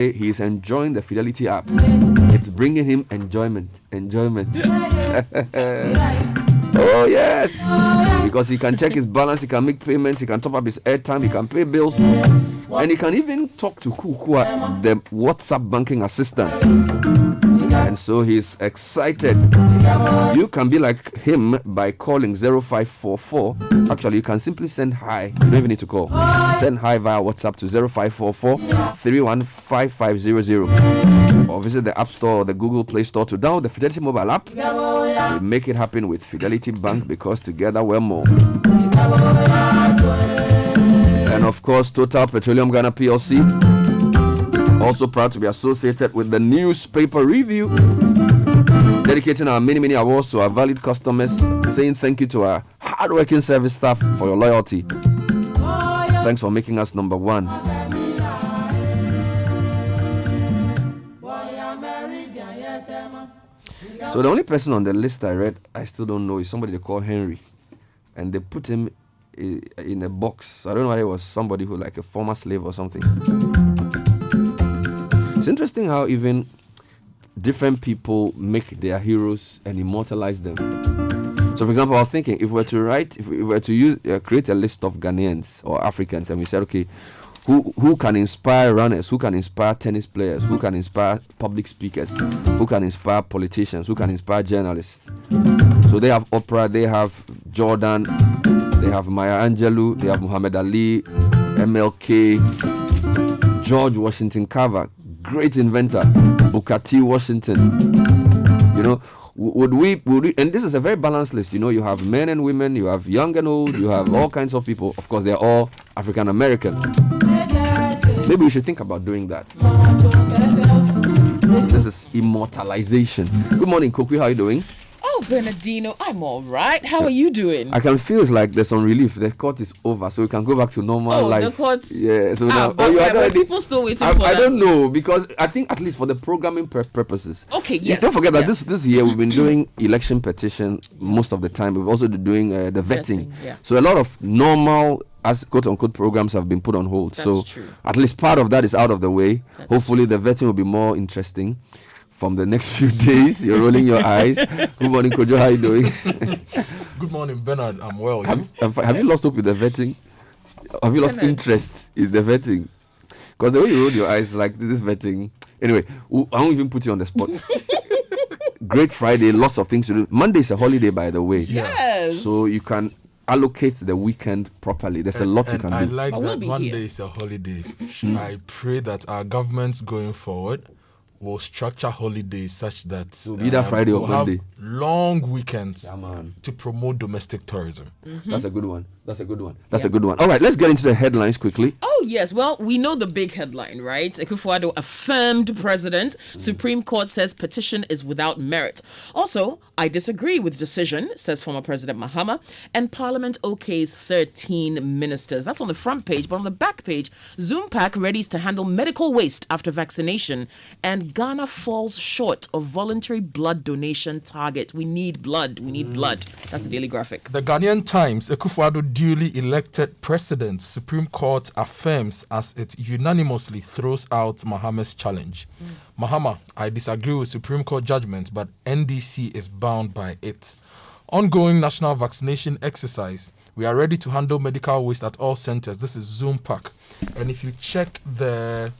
He's enjoying the Fidelity app. It's bringing him enjoyment. Oh yes, because he can check his balance, he can make payments, he can top up his airtime, he can pay bills, and he can even talk to Kukua, the WhatsApp banking assistant. And so he's excited. You can be like him by calling 0544. Actually, you can simply send hi. You don't even need to call. Send hi via WhatsApp to 0544 315500, or visit the App Store or the Google Play Store to download the Fidelity mobile app. We make it happen with Fidelity Bank, because together we're more. And of course, Total Petroleum Ghana PLC, also proud to be associated with the newspaper review, dedicating our many awards to our valued customers, saying thank you to our hard-working service staff for your loyalty. Thanks for making us number one. So the only person on the list I read, I still don't know, is somebody they call Henry, and they put him in a box. I don't know whether it was somebody who, like a former slave or something. It's interesting how even different people make their heroes and immortalize them. So, for example, I was thinking, if we were to create a list of Ghanaians or Africans, and we said, okay, who can inspire runners, who can inspire tennis players, who can inspire public speakers, who can inspire politicians, who can inspire journalists. So they have Oprah, they have Jordan, they have Maya Angelou, they have Muhammad Ali, MLK, George Washington Carver, great inventor, Booker T. Washington. You know, would we, and this is a very balanced list. You know, you have men and women, you have young and old, you have all kinds of people. Of course, they're all African American. Maybe we should think about doing that. This is immortalization. Good morning, Koki. How are you doing? Oh, Bernardino, I'm all right. How are you doing? I can feel it's like there's some relief. The court is over, so we can go back to normal life. The court. Yeah. So now, but people still waiting for that? I don't know, because I think at least for the programming purposes. Okay. Yes. Don't forget that this year we've been doing election petition most of the time. We've also been doing the vetting. Yeah. So a lot of normal, as quote unquote, programs have been put on hold. That's true. At least part of that is out of the way. Hopefully the vetting will be more interesting from the next few days. You're rolling your eyes. Good morning, Kojo. How are you doing? Good morning, Bernard. I'm well. Have you lost hope with the vetting? Have you lost interest in the vetting? Because the way you roll your eyes, like this vetting. Anyway, I won't even put you on the spot. Great Friday, lots of things to do. Monday is a holiday, by the way. Yes. So you can allocate the weekend properly. There's a lot you can do. I like that one day is a holiday. I pray that our governments going forward will structure holidays such that either Friday or Monday, have long weekends to promote domestic tourism. Mm-hmm. That's a good one. That's a good one. All right, let's get into the headlines quickly. Oh, yes. Well, we know the big headline, right? Akufo-Addo affirmed president. Supreme Court says petition is without merit. Also, I disagree with decision, says former President Mahama. And Parliament okays 13 ministers. That's on the front page. But on the back page, Zoom Pack readies to handle medical waste after vaccination. And Ghana falls short of voluntary blood donation target. We need blood. That's the Daily Graphic. The Ghanaian Times, Akufo-Addo duly elected president, Supreme Court affirms as it unanimously throws out Mahama's challenge. Mahama, I disagree with Supreme Court judgment, but NDC is bound by it. Ongoing national vaccination exercise. We are ready to handle medical waste at all centers. This is Zoom Pack. And if you check the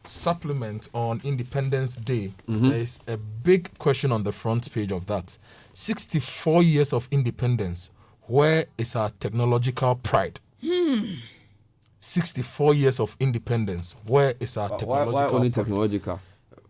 supplement on Independence Day, there is a big question on the front page of that. 64 years of independence. Where is our technological pride? 64 years of independence. Where is our technological Why only pride? technological?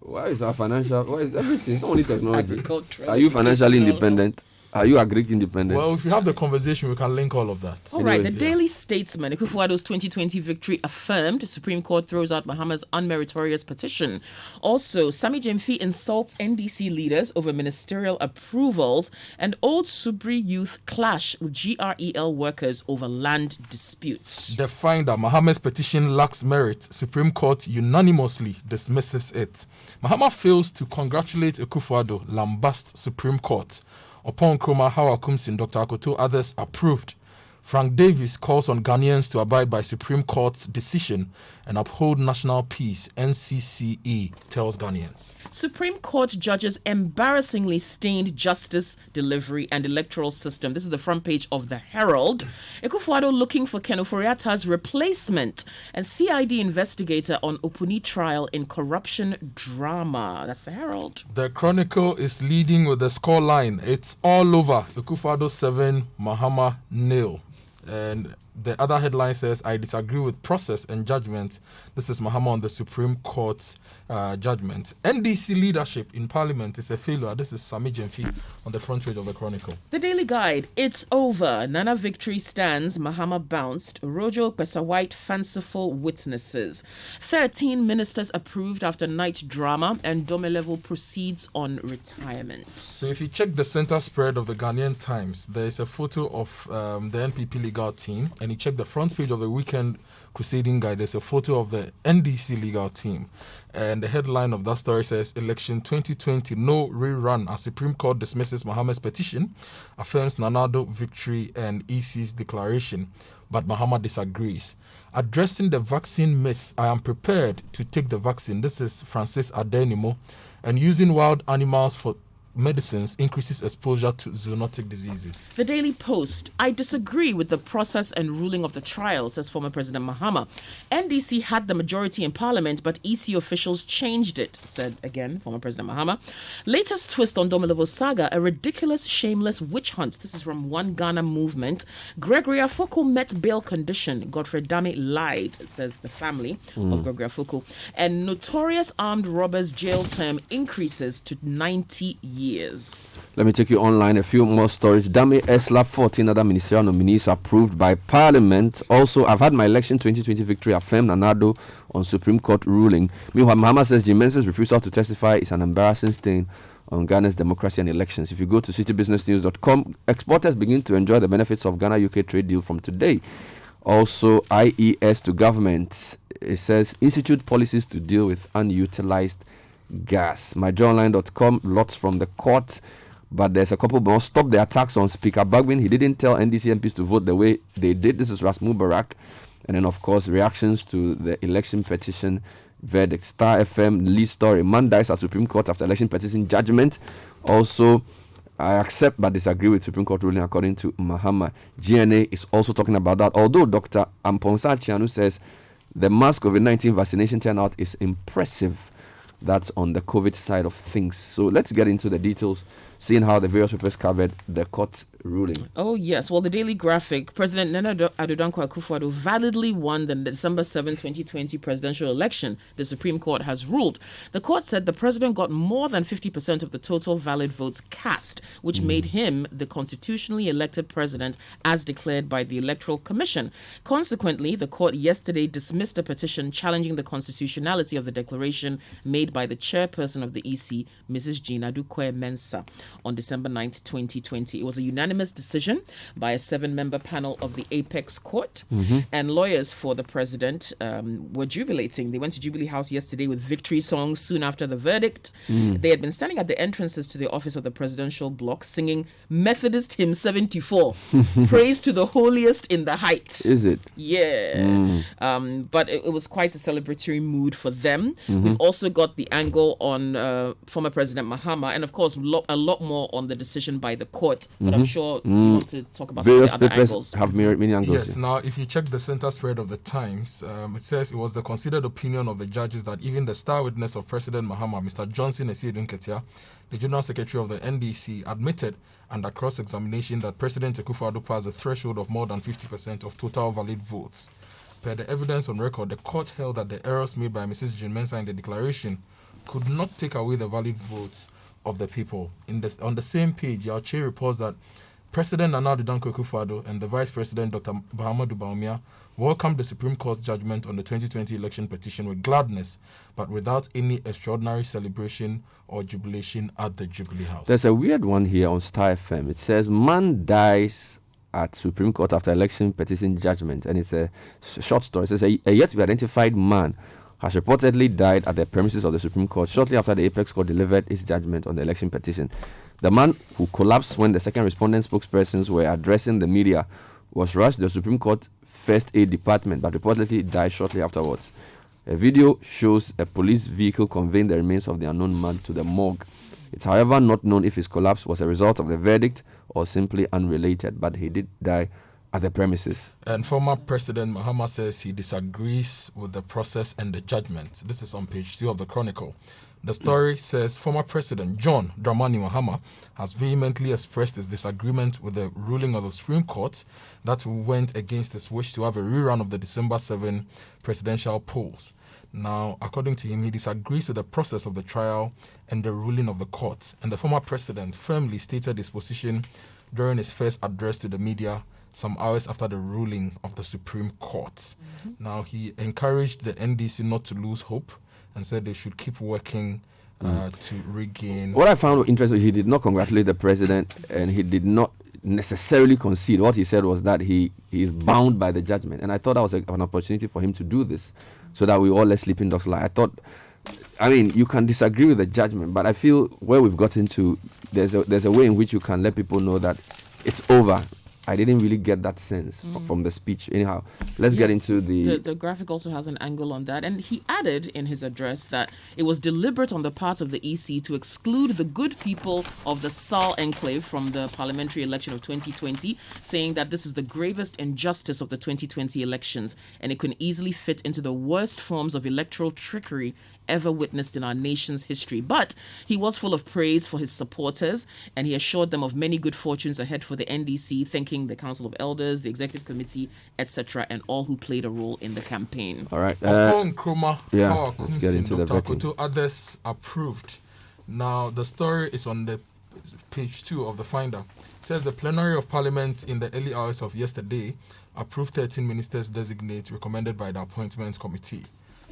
Why is our financial? Why is everything? It's not only technology. Are you financially independent? Are you agric independent? Well, if you have the conversation, we can link all of that. All right, the Daily Statesman, Akufo-Addo's 2020 victory affirmed. Supreme Court throws out Mahama's unmeritorious petition. Also, Sami Jemfi insults NDC leaders over ministerial approvals, and Old Subri youth clash with GREL workers over land disputes. The finder, Mahama's petition lacks merit. Supreme Court unanimously dismisses it. Mahama fails to congratulate Akufo-Addo, lambasts Supreme Court. Upon Kroma, Hawa Kumsin, Dr. Akoto, others approved. Frank Davis calls on Ghanaians to abide by Supreme Court's decision and uphold national peace, NCCE tells Ghanaians. Supreme Court judges embarrassingly stained justice delivery and electoral system. This is the front page of the Herald. Akufo-Addo looking for Ken Ofori-Atta's replacement, and CID investigator on Opuni trial in corruption drama. That's the Herald. The Chronicle is leading with the scoreline. It's all over. Akufo-Addo 7, Mahama 0. And the other headline says, I disagree with process and judgment. This is Mahama on the Supreme Court's judgment. NDC leadership in Parliament is a failure. This is Sami Jemfi on the front page of the Chronicle. The Daily Guide. It's over. Nana victory stands. Mahama bounced. Rojo Pesawhite fanciful witnesses. 13 ministers approved after night drama, and Domelevo proceeds on retirement. So if you check the center spread of the Ghanaian Times, there is a photo of the NPP legal team, and you check the front page of the Weekend Crusading Guide, there's a photo of the NDC legal team. And the headline of that story says, Election 2020, no rerun as Supreme Court dismisses Mahama's petition, affirms Nanado victory and EC's declaration, but Mahama disagrees. Addressing the vaccine myth, I am prepared to take the vaccine. This is Francis Adenimo. And using wild animals for medicines increases exposure to zoonotic diseases. The Daily Post. I disagree with the process and ruling of the trial, says former President Mahama. NDC had the majority in Parliament, but EC officials changed it, said again former President Mahama. Latest twist on Domelevo saga, a ridiculous, shameless witch hunt. This is from One Ghana Movement. Gregory Afoko met bail condition. Godfrey Dame lied, says the family of Gregory Afoko. And notorious armed robbers jail term increases to 90 years. Let me take you online. A few more stories. Dame Esla, 14 other ministerial nominees approved by Parliament. Also, I've had my election 2020 victory affirmed Nanado on Supreme Court ruling. Meanwhile, Mahama says Jim Mensah's refusal to testify is an embarrassing stain on Ghana's democracy and elections. If you go to citybusinessnews.com, exporters begin to enjoy the benefits of Ghana-UK trade deal from today. Also, IES to government. It says institute policies to deal with unutilized gas. MyJournalline.com, lots from the court, but there's a couple more. Stop the attacks on Speaker Bagbin. He didn't tell NDC MPs to vote the way they did. This is Ras Mubarak. And then, of course, reactions to the election petition verdict. Star FM lead story. Man dies at Supreme Court after election petition judgment. Also, I accept but disagree with Supreme Court ruling according to Mahama. GNA is also talking about that. Although Dr. Amponsa Chianu says the mass COVID-19 vaccination turnout is impressive. That's on the COVID side of things. So let's get into the details, seeing how the various papers covered the court ruling. Oh, yes. Well, the Daily Graphic, President Nana Addo Dankwa Akufo-Addo validly won the December 7, 2020 presidential election. The Supreme Court has ruled. The court said the president got more than 50% of the total valid votes cast, which made him the constitutionally elected president as declared by the Electoral Commission. Consequently, the court yesterday dismissed a petition challenging the constitutionality of the declaration made by the chairperson of the EC, Mrs. Jean Adukwe Mensah, on December 9, 2020. It was a unanimous decision by a 7-member panel of the Apex Court, and lawyers for the president were jubilating. They went to Jubilee House yesterday with victory songs soon after the verdict. They had been standing at the entrances to the office of the presidential block singing Methodist Hymn 74, Praise to the Holiest in the Heights. Is it? Yeah. But it was quite a celebratory mood for them. We've also got the angle on former President Mahama, and of course a lot more on the decision by the court, but I'm sure you want to talk about Various some of the other papers angles. have many angles. Yes, here. now if you check the center spread of the Times, it says it was the considered opinion of the judges that even the star witness of President Mahama, Mr. Johnson Esiedun Ketia, the General Secretary of the NDC, admitted under cross-examination that President Akufo-Addo passed the threshold of more than 50% of total valid votes. Per the evidence on record, the court held that the errors made by Mrs. Jean Mensah in the declaration could not take away the valid votes of the people. On the same page, Yauche reports that President Nana Addo Dankwa Akufo-Addo and the Vice President Dr. Bahamadu Bawumia welcomed the Supreme Court's judgment on the 2020 election petition with gladness, but without any extraordinary celebration or jubilation at the Jubilee House. There's a weird one here on Star FM. It says, man dies at Supreme Court after election petition judgment. And it's a short story. It says, a yet to be identified man has reportedly died at the premises of the Supreme Court shortly after the Apex Court delivered its judgment on the election petition. The man who collapsed when the second respondent spokespersons were addressing the media was rushed to the Supreme Court First Aid Department, but reportedly died shortly afterwards. A video shows a police vehicle conveying the remains of the unknown man to the morgue. It's however not known if his collapse was a result of the verdict or simply unrelated, but he did die at the premises. And former President Mahama says he disagrees with the process and the judgment. This is on page 2 of the Chronicle. The story says former President John Dramani Mahama has vehemently expressed his disagreement with the ruling of the Supreme Court that went against his wish to have a rerun of the December 7 presidential polls. Now, according to him, he disagrees with the process of the trial and the ruling of the court. And the former president firmly stated his position during his first address to the media some hours after the ruling of the Supreme Court. Now, he encouraged the NDC not to lose hope and said they should keep working to regain. What I found interesting, he did not congratulate the president and he did not necessarily concede. What he said was that he is bound by the judgment. And I thought that was an opportunity for him to do this so that we all let sleeping dogs lie. I mean, you can disagree with the judgment, but I feel where we've gotten to, there's a way in which you can let people know that it's over. I didn't really get that sense from the speech. Anyhow, let's get into The graphic also has an angle on that. And he added in his address that it was deliberate on the part of the EC to exclude the good people of the Sal enclave from the parliamentary election of 2020, saying that this is the gravest injustice of the 2020 elections and it can easily fit into the worst forms of electoral trickery ever witnessed in our nation's history. But he was full of praise for his supporters and he assured them of many good fortunes ahead for the NDC, thanking the Council of Elders, the Executive Committee, etc., and all who played a role in the campaign. All right. Let's get into the vetting. Others approved. Now, the story is on the page 2 of the Finder. It says the plenary of Parliament in the early hours of yesterday approved 13 ministers designate recommended by the Appointments Committee.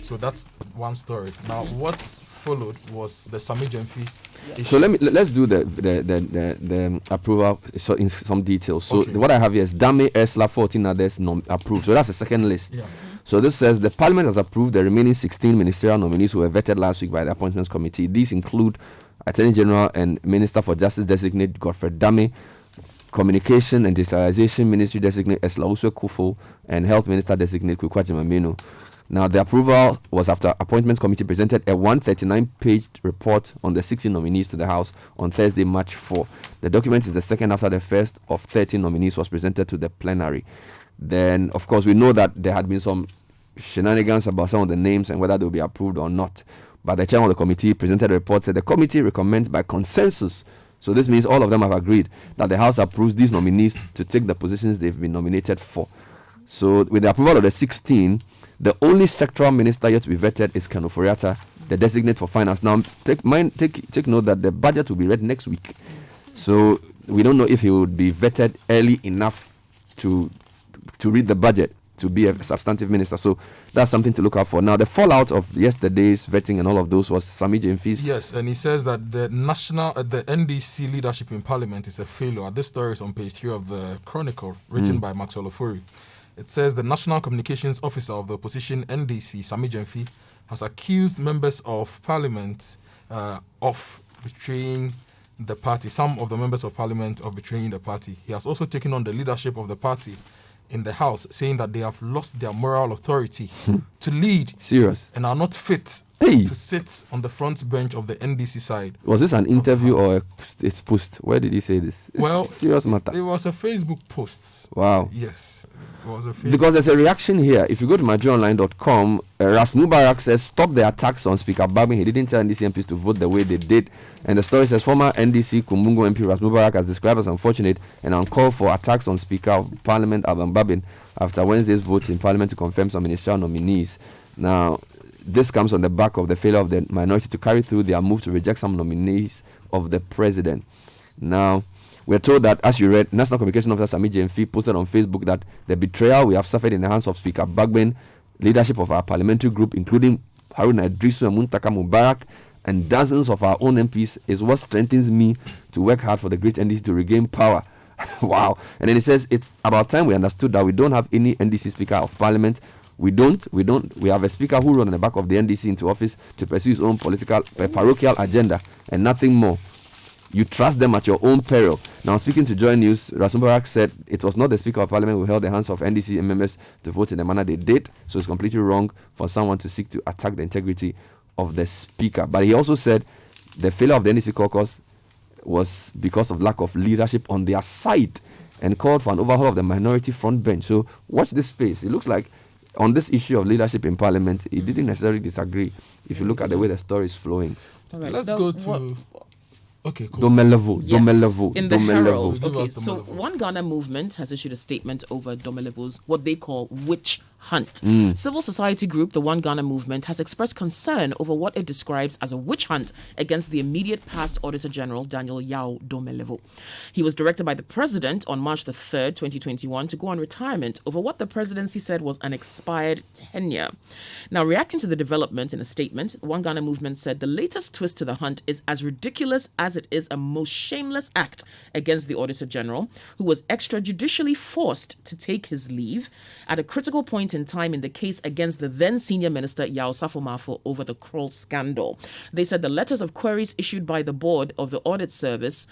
So that's one story. Now, what followed was the Sami Jemfi issue. So let's do the approval in some detail. So what I have here is Dame, Esla, 14 others approved. So that's the second list. Yeah. So this says the Parliament has approved the remaining 16 ministerial nominees who were vetted last week by the Appointments Committee. These include Attorney General and Minister for Justice designate Godfrey Dame, Communication and Digitalization Ministry designate Esla Uswe Kufo, and Health Minister designate Kwekwaji Mameno. Now, the approval was after Appointments Committee presented a 139-page report on the 16 nominees to the House on Thursday, March 4. The document is the second after the first of 13 nominees was presented to the plenary. Then, of course, we know that there had been some shenanigans about some of the names and whether they will be approved or not. But the chairman of the committee presented a report, said the committee recommends by consensus. So this means all of them have agreed that the House approves these nominees to take the positions they've been nominated for. So with the approval of the 16, the only sectoral minister yet to be vetted is Kanu Foriata, the designate for finance. Now, take note that the budget will be read next week. So we don't know if he would be vetted early enough to read the budget to be a substantive minister. So that's something to look out for. Now, the fallout of yesterday's vetting and all of those was Sami Jemfi's. Yes, and he says that the NDC leadership in Parliament is a failure. This story is on page 3 of the Chronicle, written by Maxwell Ofori. It says the National Communications Officer of the opposition NDC, Sami Jemfi, has accused members of Parliament of betraying the party. Some of the members of Parliament of betraying the party. He has also taken on the leadership of the party in the House, saying that they have lost their moral authority to lead. Serious. And are not fit to sit on the front bench of the NDC side. Was this an interview or a post? Where did he say this? It's serious matter. It was a Facebook post. Wow. Yes. It was a Facebook because there's a reaction here. If you go to MyJoyOnline.com, Ras Mubarak says, stop the attacks on Speaker Babin. He didn't tell NDC MPs to vote the way they did. And the story says, former NDC Kumbungo MP Ras Mubarak has described as unfortunate and uncalled for attacks on Speaker of Parliament Alban Babin after Wednesday's vote in Parliament to confirm some ministerial nominees. Now, this comes on the back of the failure of the minority to carry through their move to reject some nominees of the president. Now, we're told that, as you read, National Communication Officer Sami Jemfi posted on Facebook that the betrayal we have suffered in the hands of Speaker Bagbin, leadership of our parliamentary group, including Haruna Idrisu and Muntaka Mubarak, and dozens of our own MPs, is what strengthens me to work hard for the great NDC to regain power. Wow. And then it says, it's about time we understood that we don't have any NDC Speaker of Parliament. We have a speaker who run on the back of the NDC into office to pursue his own political, parochial agenda and nothing more. You trust them at your own peril. Now, speaking to Joy News, Rasmubarak said it was not the Speaker of Parliament who held the hands of NDC members to vote in the manner they did, so it's completely wrong for someone to seek to attack the integrity of the Speaker. But he also said the failure of the NDC caucus was because of lack of leadership on their side and called for an overhaul of the minority front bench. So watch this space. It looks like on this issue of leadership in Parliament, he didn't necessarily disagree if you look at the way the story is flowing. All right. Let's go to... Okay, cool. Domelevo. Yes, Domelevo. in the Herald. Give Okay, us so Domelevo. One Ghana movement has issued a statement over Domelevo's what they call witch hunt. Civil society group, the One Ghana movement, has expressed concern over what it describes as a witch hunt against the immediate past Auditor General Daniel Yao Domelevo. He was directed by the president on March the 3rd, 2021, to go on retirement over what the presidency said was an expired tenure. Now, reacting to the development in a statement, the One Ghana movement said the latest twist to the hunt is as ridiculous as it is a most shameless act against the Auditor General, who was extrajudicially forced to take his leave at a critical point in time in the case against the then senior minister Yao Safo-Mafo over the Kroll scandal. They said the letters of queries issued by the board of the audit service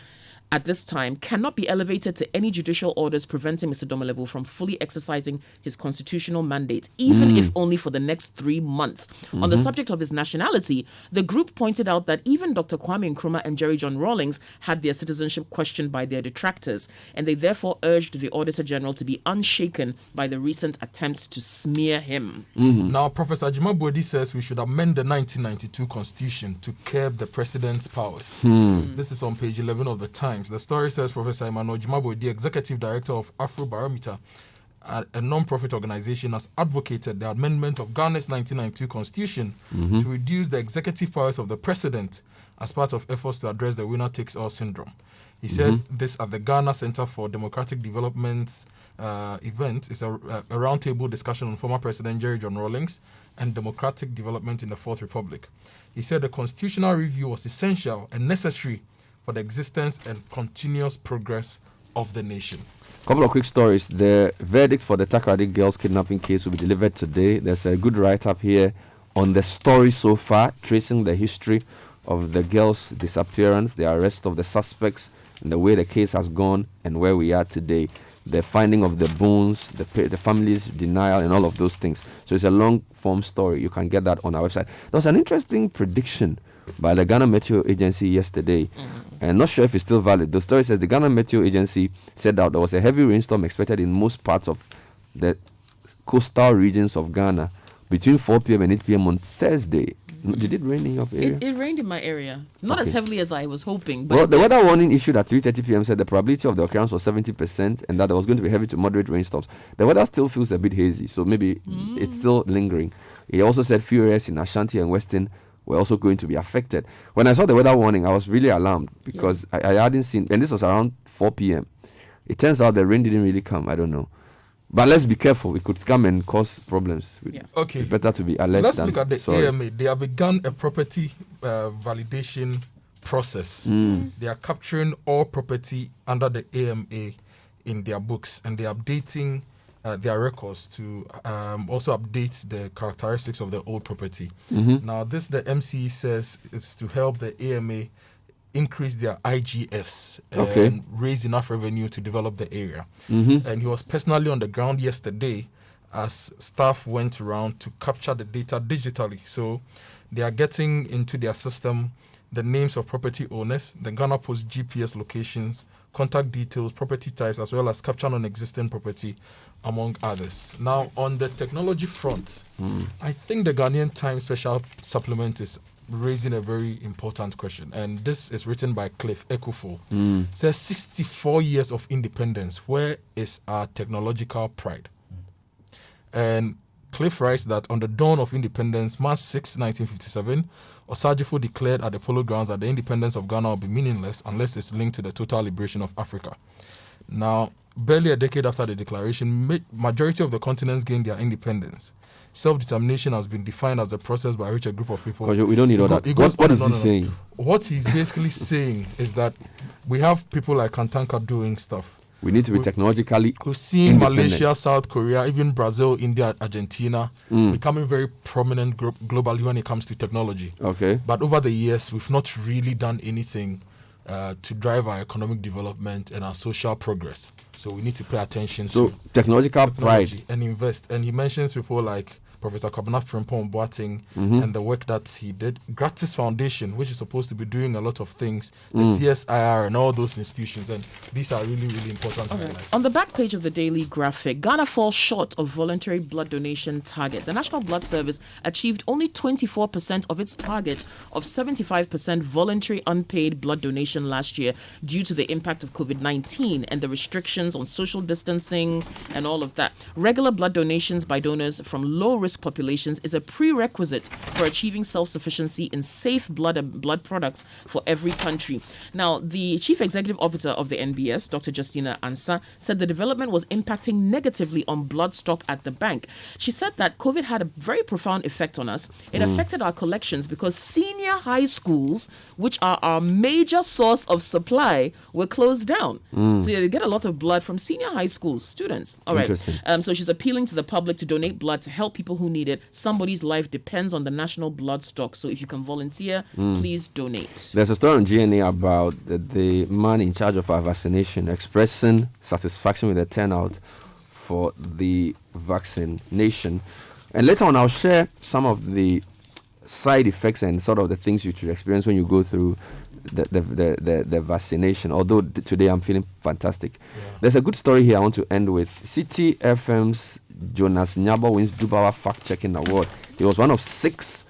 at this time cannot be elevated to any judicial orders preventing Mr. Domelevo from fully exercising his constitutional mandate, even if only for the next 3 months. On the subject of his nationality, the group pointed out that even Dr. Kwame Nkrumah and Jerry John Rawlings had their citizenship questioned by their detractors, and they therefore urged the Auditor General to be unshaken by the recent attempts to smear him. Now, Professor Jimabodi says we should amend the 1992 Constitution to curb the president's powers. This is on page 11 of the Times. The story says Professor Emmanuel Jimabodi, executive director of Afrobarometer, a non-profit organization, has advocated the amendment of Ghana's 1992 Constitution to reduce the executive powers of the president as part of efforts to address the winner-takes-all syndrome. He said this at the Ghana Center for Democratic Development's event. It's a roundtable discussion on former President Jerry John Rawlings and democratic development in the Fourth Republic. He said the constitutional review was essential and necessary for the existence and continuous progress of the nation. Couple of quick stories. The verdict for the Takoradi girls kidnapping case will be delivered today. There's a good write-up here on the story so far, tracing the history of the girls' disappearance, the arrest of the suspects, and the way the case has gone and where we are today. The finding of the bones, the family's denial, and all of those things. So it's a long-form story. You can get that on our website. There was an interesting prediction by the Ghana Meteo Agency yesterday. And not sure if it's still valid. The story says the Ghana Meteo Agency said that there was a heavy rainstorm expected in most parts of the coastal regions of Ghana between 4 p.m. and 8 p.m. on Thursday. Did it rain in your area? It rained in my area. Not as heavily as I was hoping. But Well, the weather warning issued at 3:30 p.m. said the probability of the occurrence was 70% and that there was going to be heavy to moderate rainstorms. The weather still feels a bit hazy, so maybe it's still lingering. He also said few areas in Ashanti and Western were also going to be affected. When I saw the weather warning, I was really alarmed because I hadn't seen, and this was around 4 p.m. It turns out the rain didn't really come. I don't know. But let's be careful. It could come and cause problems. Okay. It's better to be alert. Let's look at the AMA. They have begun a property validation process. They are capturing all property under the AMA in their books, and they're updating their records to also update the characteristics of the old property. Now, this, the MCE says, is to help the AMA increase their IGFs and raise enough revenue to develop the area. And he was personally on the ground yesterday as staff went around to capture the data digitally. So they are getting into their system the names of property owners, the Ghana Post GPS locations, contact details, property types, as well as capture on existing property, among others. Now, on the technology front, I think the Ghanaian Times special supplement is raising a very important question, and this is written by Cliff Ekufuor. It says 64 years of independence, where is our technological pride? And Cliff writes that on the dawn of independence, March 6, 1957, Osajifo declared at the Polo Grounds that the independence of Ghana will be meaningless unless it's linked to the total liberation of Africa. Now, barely a decade after the declaration, majority of the continents gained their independence. Self-determination has been defined as the process by which a group of people... We don't need all that. What is he saying? What he's basically saying is that we have people like Kantanka doing stuff. We need to be technologically We've seen Malaysia, South Korea, even Brazil, India, Argentina becoming very prominent globally when it comes to technology. Okay. But over the years, we've not really done anything to drive our economic development and our social progress. So we need to pay attention So to technological technology pride. and invest. And he mentions people like Professor Kwabena Frimpong Boateng and the work that he did. Gratis Foundation, which is supposed to be doing a lot of things, the CSIR and all those institutions. And these are really, really important highlights. On the back page of the Daily Graphic, Ghana falls short of voluntary blood donation target. The National Blood Service achieved only 24% of its target of 75% voluntary unpaid blood donation last year due to the impact of COVID-19 and the restrictions on social distancing and all of that. Regular blood donations by donors from low-risk populations is a prerequisite for achieving self-sufficiency in safe blood and blood products for every country. Now, the Chief Executive Officer of the NBS, Dr. Justina Ansa, said the development was impacting negatively on blood stock at the bank. She said that COVID had a very profound effect on us. It affected our collections because senior high schools, which are our major source of supply, were closed down. So they get a lot of blood from senior high school students. All right. Interesting. So she's appealing to the public to donate blood to help people who need it. Somebody's life depends on the national blood stock. So if you can volunteer, please donate. There's a story on GNA about the man in charge of our vaccination expressing satisfaction with the turnout for the vaccination. And later on, I'll share some of the side effects and sort of the things you should experience when you go through the vaccination. Although today I'm feeling fantastic. There's a good story here I want to end with. Citi FM's Jonas Nyabo wins Dubawa fact-checking award. He was one of 6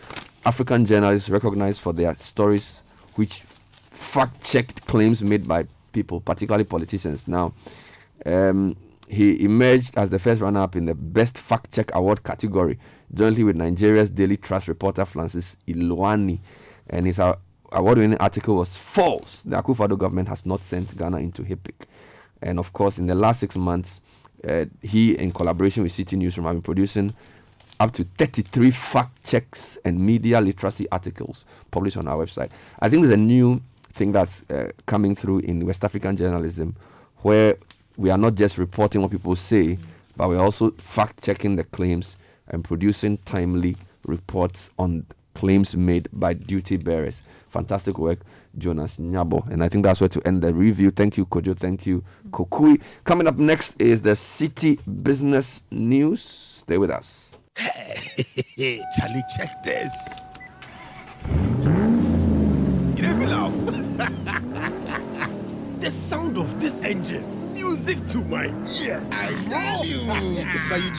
African journalists recognized for their stories which fact-checked claims made by people, particularly politicians. Now, he emerged as the first runner-up in the Best Fact-Check Award category, jointly with Nigeria's Daily Trust reporter Francis Ilwani. And his award-winning article was false. The Akufo-Addo government has not sent Ghana into HIPIC. And of course, in the last 6 months, he, in collaboration with Citi Newsroom, have been producing up to 33 fact checks and media literacy articles published on our website. I think there's a new thing that's coming through in West African journalism where we are not just reporting what people say, but we're also fact checking the claims and producing timely reports on claims made by duty bearers. Fantastic work, Jonas Nyabo. And I think that's where to end the review. Thank you, Kojo. Thank you, Kokui. Coming up next is the Citi Business News. Stay with us. Hey, Charlie, check this. You don't feel out? The sound of this engine, music to my ears. I tell you. But you